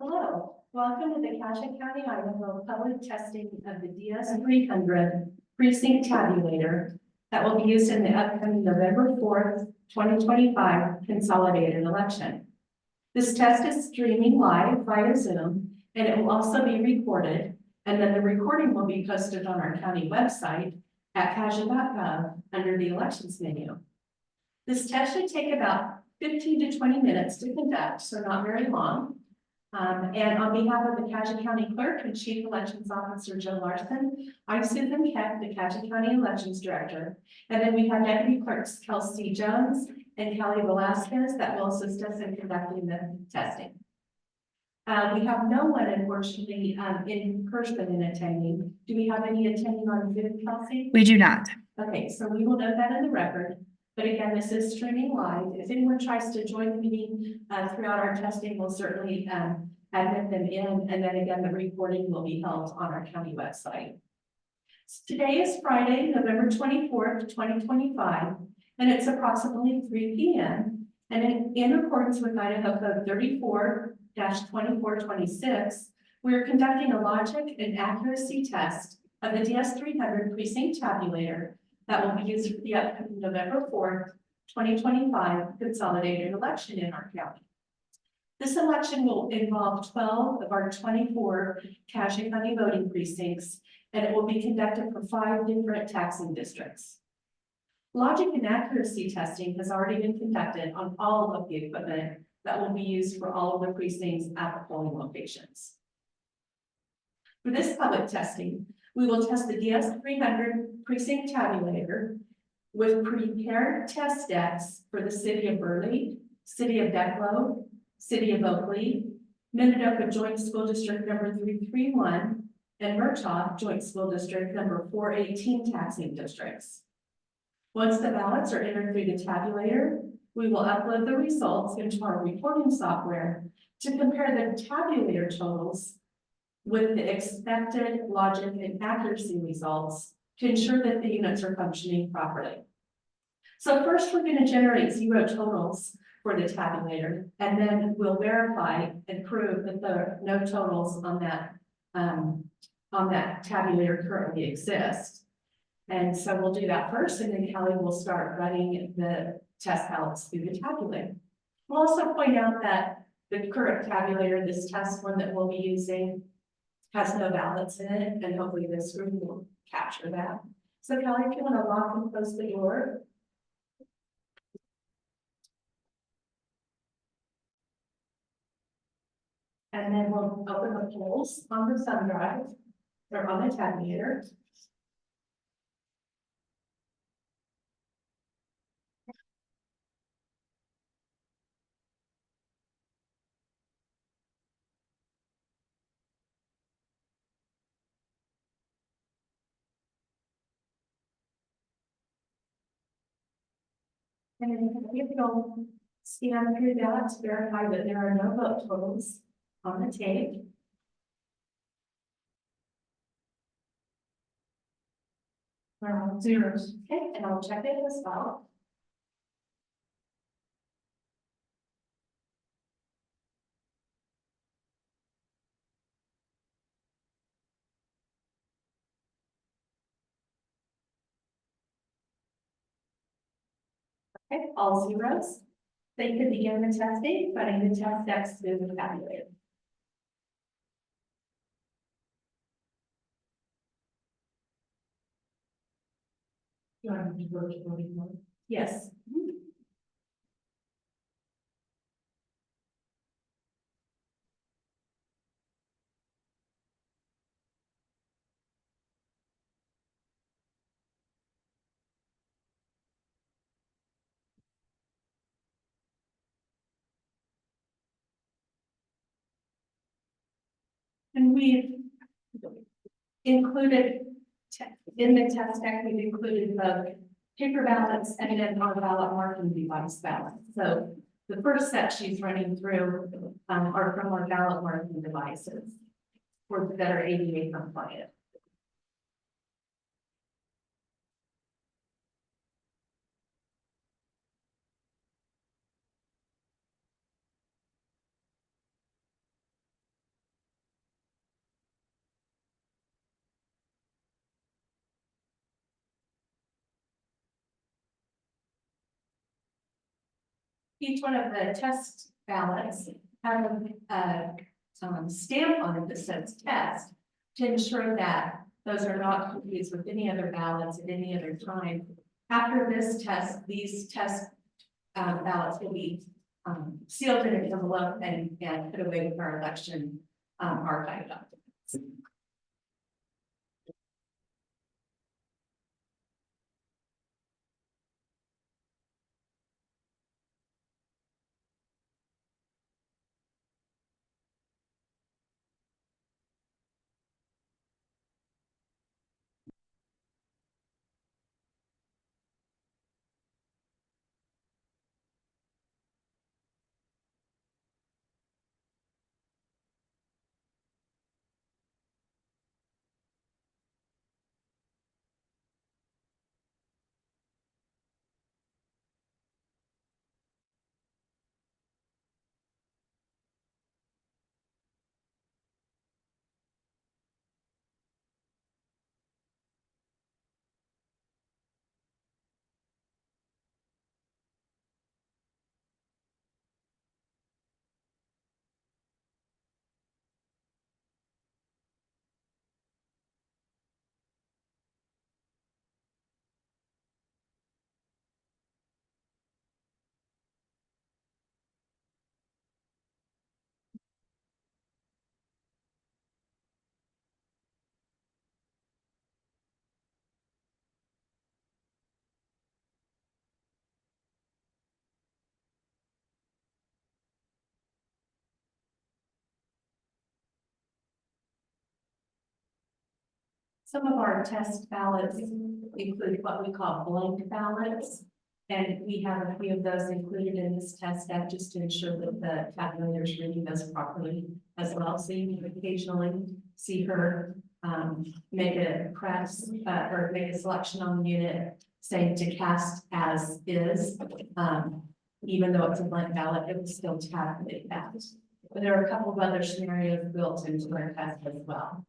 Hello, welcome to the Cassia County, Idaho public testing of the DS300 precinct tabulator that will be used in the upcoming November 4th, 2025 consolidated election. This test is streaming live via Zoom, and it will also be recorded, and then the recording will be posted on our county website at cassia.gov under the elections menu. This test should take about 15 to 20 minutes to conduct, so not very long. And on behalf of the Cassia County Clerk and Chief Elections Officer Joe Larson, I'm Susan Keck, the Cassia County Elections Director. And then we have Deputy Clerks Kelsey Jones and Kelly Velasquez that will assist us in conducting the testing. We have no one, unfortunately, in person in attending. Do we have any attending on Zoom, Kelsey? We do not. Okay, so we will note that in the record. But again, this is streaming live. If anyone tries to join the meeting throughout our testing, we'll certainly admit them in. And then again, the recording will be held on our county website. Today is Friday, November 24th, 2025, and it's approximately 3 p.m. And in accordance with Idaho Code 34-2426, we're conducting a logic and accuracy test of the DS300 precinct tabulator that will be used for the upcoming November 4th, 2025 consolidated election in our county. This election will involve 12 of our 24 Cassia County voting precincts, and it will be conducted for 5 different taxing districts. Logic and accuracy testing has already been conducted on all of the equipment that will be used for all of the precincts at the polling locations. For this public testing, we will test the DS300 precinct tabulator with prepared test decks for the city of Burley, city of Declo, city of Oakley, Minidoka Joint School District number 331, and Murtaugh Joint School District number 418 taxing districts. Once the ballots are entered through the tabulator, we will upload the results into our reporting software to compare the tabulator totals with the expected logic and accuracy results to ensure that the units are functioning properly. So first, we're going to generate 0 totals for the tabulator, and then we'll verify and prove that there are no totals on that tabulator currently exist. And so we'll do that first, and then Kelly will start running the test ballots through the tabulator. We'll also point out that the current tabulator, this test one that we'll be using, has no ballots in it, and hopefully this screen will capture that. So Kelly, if you want to lock and close the door. And then we'll open the polls on the thumb drive, or on the tabulator. And then if you'll scan through that to verify that there are no vote totals on the tape. We're on zeros. Okay, and I'll check it as well. Okay, all zeros. So you can begin the testing, running the test decks through the tabulator. You want to go to voting mode? Yes. And we've included in the test deck, we've included the paper ballots and then our ballot marking device ballots. So the first set she's running through are from our ballot marking devices that are ADA compliant. Each one of the test ballots have a stamp on it that says test to ensure that those are not confused with any other ballots at any other time. After this test, these test ballots will be sealed in an envelope and put away with our election archive documents. Some of our test ballots include what we call blank ballots. And we have a few of those included in this test step just to ensure that the tabulator is reading those properly as well. So you can occasionally see her make a press or make a selection on the unit saying to cast as is. Even though it's a blank ballot, it will still tabulate that. But there are a couple of other scenarios built into our test as well.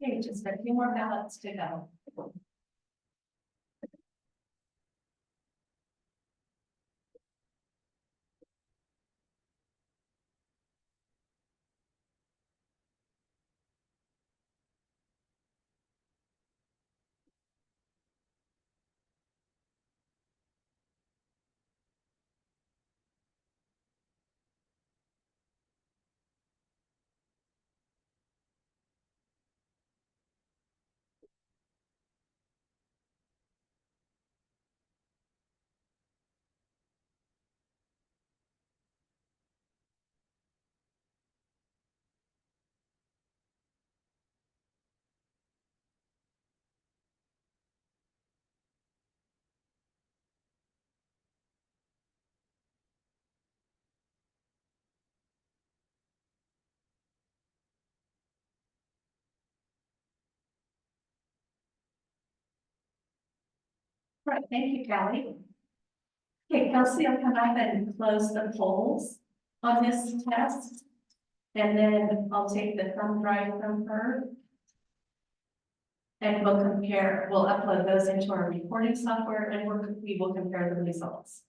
Okay, just a few more ballots to go. Right, thank you, Kelly. Okay, Kelsey will come up and close the polls on this test. And then I'll take the thumb drive from her. And we'll upload those into our recording software and we will compare the results.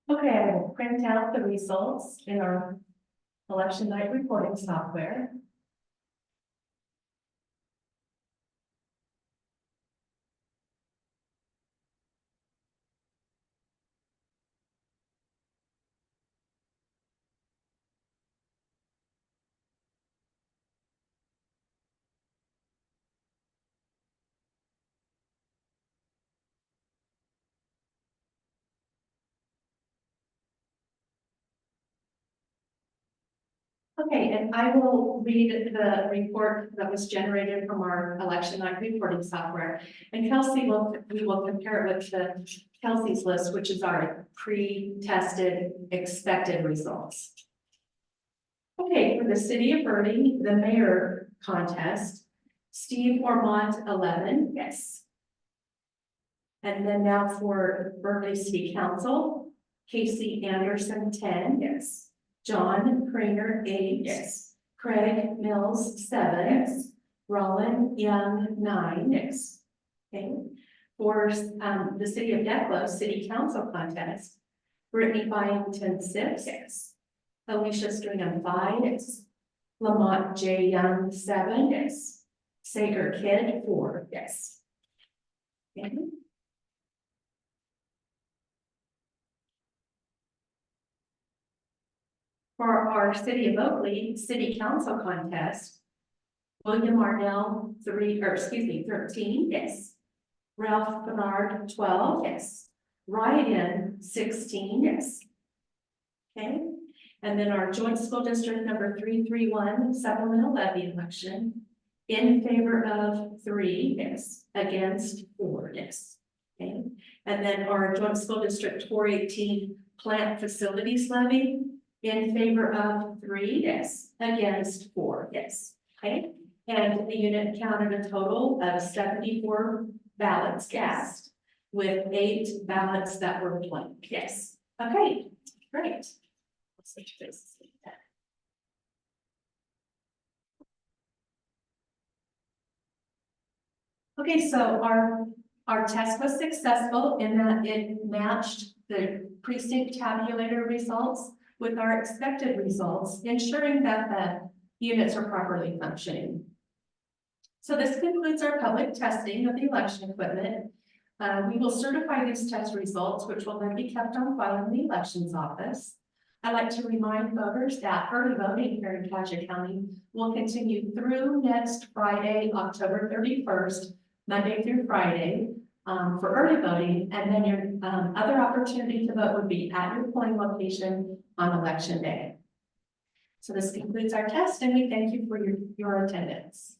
Okay, I will print out the results in our election night reporting software. Okay, and I will read the report that was generated from our election night reporting software. And we will compare it with Kelsey's list, which is our pre-tested expected results. Okay, for the city of Bernie, the mayor contest, Steve Ormont, 11, yes. And then now for Berkeley City Council, Casey Anderson, 10, yes. John Craner, 8, yes. Craig Mills, 7, yes. Roland Young, 9, yes. Okay. For the city of Declo City Council contest, Brittany Byington, 6, yes. Alicia Stringham, 5, yes. Lamont J. Young, 7, yes. Sager Kidd, 4, yes. Okay. For our City of Oakley City Council contest, William Ardell, 13, yes. Ralph Bernard, 12, yes. Ryan, 16, yes. Okay, and then our joint school district number 331 supplemental levy election, in favor of 3, yes. Against 4, yes. Okay, and then our joint school district 418 plant facilities levy, in favor of 3, yes. Against 4, yes. Okay, and the unit counted a total of 74 ballots cast with 8 ballots that were blank, yes. Okay, great. Let's switch this. Okay, so our test was successful in that it matched the precinct tabulator results with our expected results, ensuring that the units are properly functioning. So this concludes our public testing of the election equipment. We will certify these test results, which will then be kept on file in the elections office. I'd like to remind voters that early voting here in Cuyahoga County will continue through next Friday, October 31st, Monday through Friday, for early voting, and then your other opportunity to vote would be at your polling location on election day. So this concludes our test, and we thank you for your attendance.